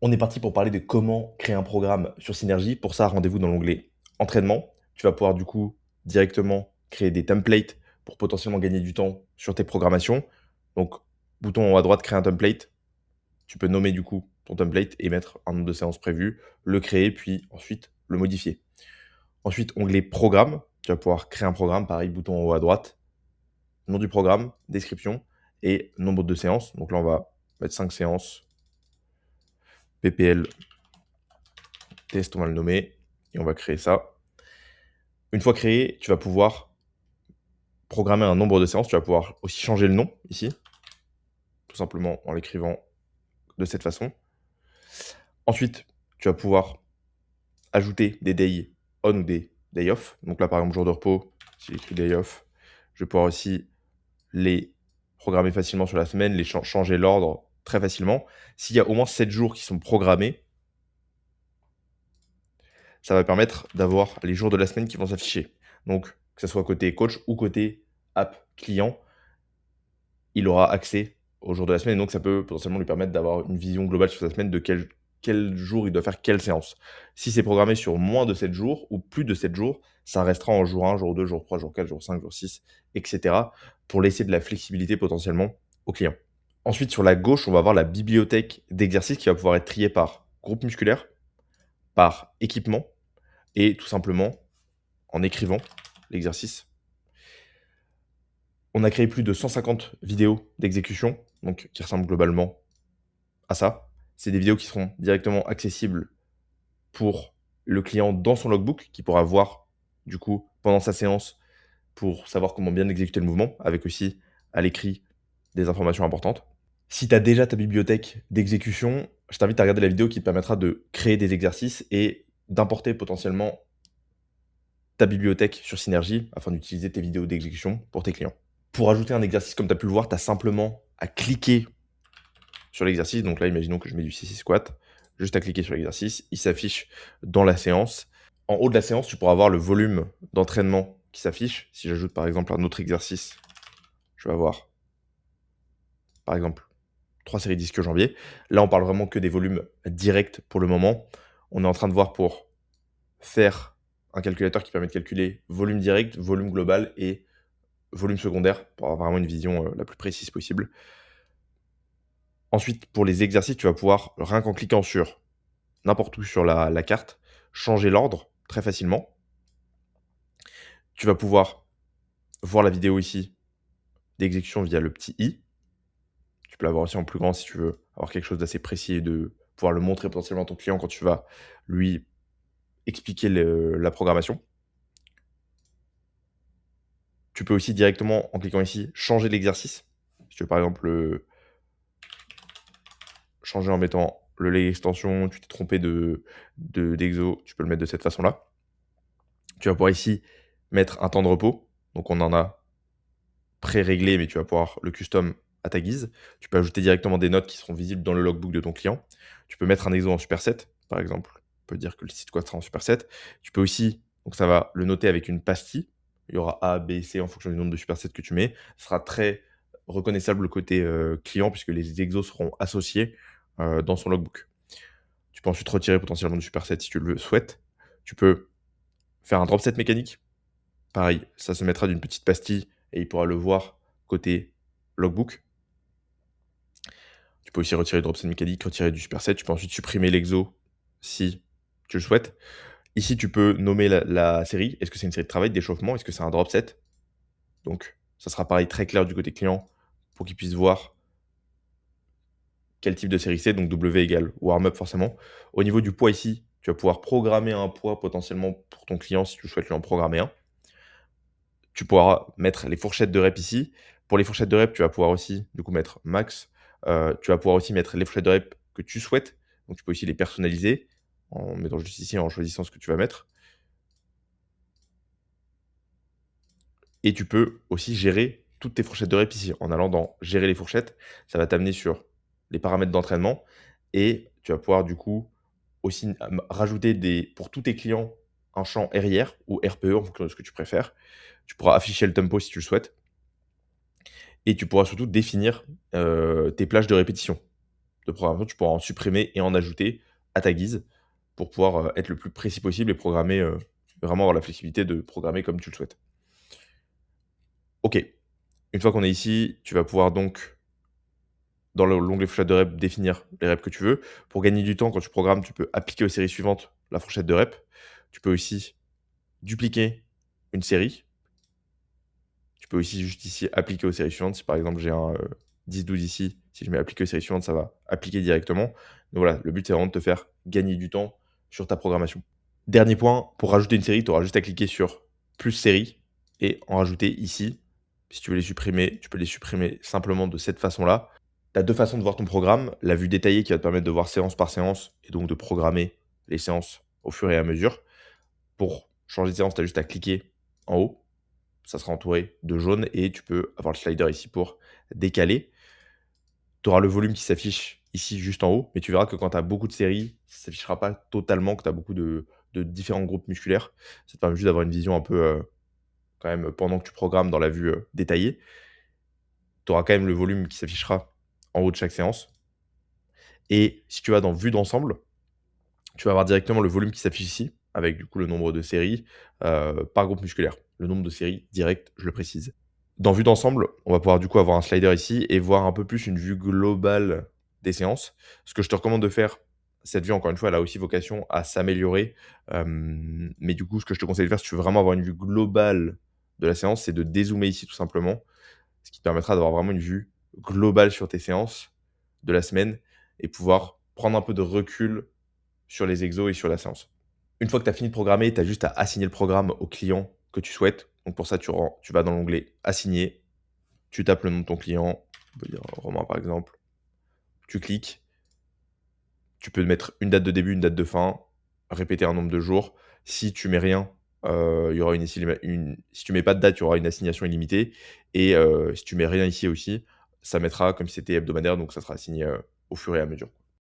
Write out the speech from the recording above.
On est parti pour parler de comment créer un programme sur Synergy. Pour ça, rendez-vous dans l'onglet entraînement. Tu vas pouvoir du coup directement créer des templates pour potentiellement gagner du temps sur tes programmations. Donc, bouton en haut à droite, créer un template. Tu peux nommer du coup ton template et mettre un nombre de séances prévues, le créer, puis ensuite le modifier. Ensuite, onglet programme. Tu vas pouvoir créer un programme, pareil, bouton en haut à droite, nom du programme, description et nombre de séances. Donc là, on va mettre 5 séances, PPL test, on va le nommer, et on va créer ça. Une fois créé, tu vas pouvoir programmer un nombre de séances. Tu vas pouvoir aussi changer le nom ici, tout simplement en l'écrivant de cette façon. Ensuite, tu vas pouvoir ajouter des day on ou des day off. Donc là, par exemple, jour de repos, si j'écris day off, je vais pouvoir aussi les programmer facilement sur la semaine, les changer l'ordre très facilement. S'il y a au moins 7 jours qui sont programmés, ça va permettre d'avoir les jours de la semaine qui vont s'afficher. Donc, que ce soit côté coach ou côté app client, il aura accès aux jours de la semaine. Et donc, ça peut potentiellement lui permettre d'avoir une vision globale sur sa semaine de quel jour il doit faire quelle séance. Si c'est programmé sur moins de 7 jours ou plus de 7 jours, ça restera en jour 1, jour 2, jour 3, jour 4, jour 5, jour 6, etc. pour laisser de la flexibilité potentiellement au client. Ensuite, sur la gauche, on va avoir la bibliothèque d'exercices qui va pouvoir être triée par groupe musculaire, par équipement et tout simplement en écrivant l'exercice. On a créé plus de 150 vidéos d'exécution, donc qui ressemblent globalement à ça. C'est des vidéos qui seront directement accessibles pour le client dans son logbook, qui pourra voir du coup pendant sa séance pour savoir comment bien exécuter le mouvement, avec aussi à l'écrit des informations importantes. Si tu as déjà ta bibliothèque d'exécution, je t'invite à regarder la vidéo qui te permettra de créer des exercices et d'importer potentiellement ta bibliothèque sur Synergy afin d'utiliser tes vidéos d'exécution pour tes clients. Pour ajouter un exercice, comme tu as pu le voir, tu as simplement à cliquer sur l'exercice. Donc là, imaginons que je mets du CC squat. Juste à cliquer sur l'exercice, il s'affiche dans la séance. En haut de la séance, tu pourras voir le volume d'entraînement qui s'affiche. Si j'ajoute par exemple un autre exercice, je vais avoir par exemple 3 séries d'ischio jambier. Là, on parle vraiment que des volumes directs pour le moment. On est en train de voir pour faire un calculateur qui permet de calculer volume direct, volume global et volume secondaire pour avoir vraiment une vision la plus précise possible. Ensuite, pour les exercices, tu vas pouvoir, rien qu'en cliquant sur n'importe où sur la carte, changer l'ordre très facilement. Tu vas pouvoir voir la vidéo ici d'exécution via le petit i. Tu peux l'avoir aussi en plus grand si tu veux avoir quelque chose d'assez précis et de pouvoir le montrer potentiellement à ton client quand tu vas lui expliquer la programmation. Tu peux aussi directement, en cliquant ici, changer l'exercice. Si tu veux par exemple changer en mettant le leg extension, tu t'es trompé d'exo, tu peux le mettre de cette façon-là. Tu vas pouvoir ici mettre un temps de repos. Donc on en a pré-réglé, mais tu vas pouvoir le custom à ta guise. Tu peux ajouter directement des notes qui seront visibles dans le logbook de ton client. Tu peux mettre un exo en superset, par exemple. On peut dire que le site squat sera en superset. Tu peux aussi, donc ça va le noter avec une pastille. Il y aura A, B, C en fonction du nombre de supersets que tu mets. Ce sera très reconnaissable côté client puisque les exos seront associés dans son logbook. Tu peux ensuite retirer potentiellement du superset si tu le souhaites. Tu peux faire un drop set mécanique. Pareil, ça se mettra d'une petite pastille et il pourra le voir côté logbook. Tu peux aussi retirer le drop set mécanique, retirer du superset. Tu peux ensuite supprimer l'exo si tu le souhaites. Ici, tu peux nommer la série. Est-ce que c'est une série de travail, d'échauffement? Est-ce que c'est un drop set? Donc, ça sera pareil très clair du côté client pour qu'il puisse voir quel type de série c'est. Donc, W égale warm-up forcément. Au niveau du poids ici, tu vas pouvoir programmer un poids potentiellement pour ton client si tu souhaites lui en programmer un. Tu pourras mettre les fourchettes de reps ici. Pour les fourchettes de reps, tu vas pouvoir aussi du coup mettre max. Tu vas pouvoir aussi mettre les fourchettes de reps que tu souhaites. Donc tu peux aussi les personnaliser en mettant juste ici, en choisissant ce que tu vas mettre. Et tu peux aussi gérer toutes tes fourchettes de reps ici. En allant dans gérer les fourchettes, ça va t'amener sur les paramètres d'entraînement. Et tu vas pouvoir du coup aussi rajouter pour tous tes clients un champ RIR ou RPE en fonction de ce que tu préfères. Tu pourras afficher le tempo si tu le souhaites. Et tu pourras surtout définir tes plages de répétition. de programmation, tu pourras en supprimer et en ajouter à ta guise pour pouvoir être le plus précis possible et programmer, vraiment avoir la flexibilité de programmer comme tu le souhaites. OK, une fois qu'on est ici, tu vas pouvoir donc, dans l'onglet fourchette de reps, définir les reps que tu veux. Pour gagner du temps, quand tu programmes, tu peux appliquer aux séries suivantes la fourchette de reps. Tu peux aussi dupliquer une série. Tu peux aussi juste ici appliquer aux séries suivantes. Si par exemple j'ai un 10-12 ici, si je mets appliquer aux séries suivantes, ça va appliquer directement. Donc voilà, le but c'est vraiment de te faire gagner du temps sur ta programmation. Dernier point, pour rajouter une série, tu auras juste à cliquer sur plus série et en rajouter ici. Si tu veux les supprimer, tu peux les supprimer simplement de cette façon-là. Tu as 2 façons de voir ton programme. La vue détaillée qui va te permettre de voir séance par séance et donc de programmer les séances au fur et à mesure. Pour changer de séance, tu as juste à cliquer en haut. Ça sera entouré de jaune et tu peux avoir le slider ici pour décaler. Tu auras le volume qui s'affiche ici juste en haut, mais tu verras que quand tu as beaucoup de séries, ça ne s'affichera pas totalement, que tu as beaucoup de différents groupes musculaires. Ça te permet juste d'avoir une vision un peu, quand même, pendant que tu programmes dans la vue détaillée. Tu auras quand même le volume qui s'affichera en haut de chaque séance. Et si tu vas dans vue d'ensemble, tu vas avoir directement le volume qui s'affiche ici, avec du coup le nombre de séries par groupe musculaire. Le nombre de séries direct, je le précise. Dans vue d'ensemble, on va pouvoir du coup avoir un slider ici et voir un peu plus une vue globale des séances. Ce que je te recommande de faire, cette vue, encore une fois, elle a aussi vocation à s'améliorer. Mais du coup, ce que je te conseille de faire, si tu veux vraiment avoir une vue globale de la séance, c'est de dézoomer ici tout simplement, ce qui te permettra d'avoir vraiment une vue globale sur tes séances de la semaine et pouvoir prendre un peu de recul sur les exos et sur la séance. Une fois que tu as fini de programmer, tu as juste à assigner le programme au client que tu souhaites. Donc pour ça, tu vas dans l'onglet Assigner, tu tapes le nom de ton client, on peut dire Romain par exemple, tu cliques, tu peux mettre une date de début, une date de fin, répéter un nombre de jours. Si tu mets rien, il y aura si tu mets pas de date, il y aura une assignation illimitée et si tu mets rien ici aussi, ça mettra comme si c'était hebdomadaire, donc ça sera assigné, au fur et à mesure.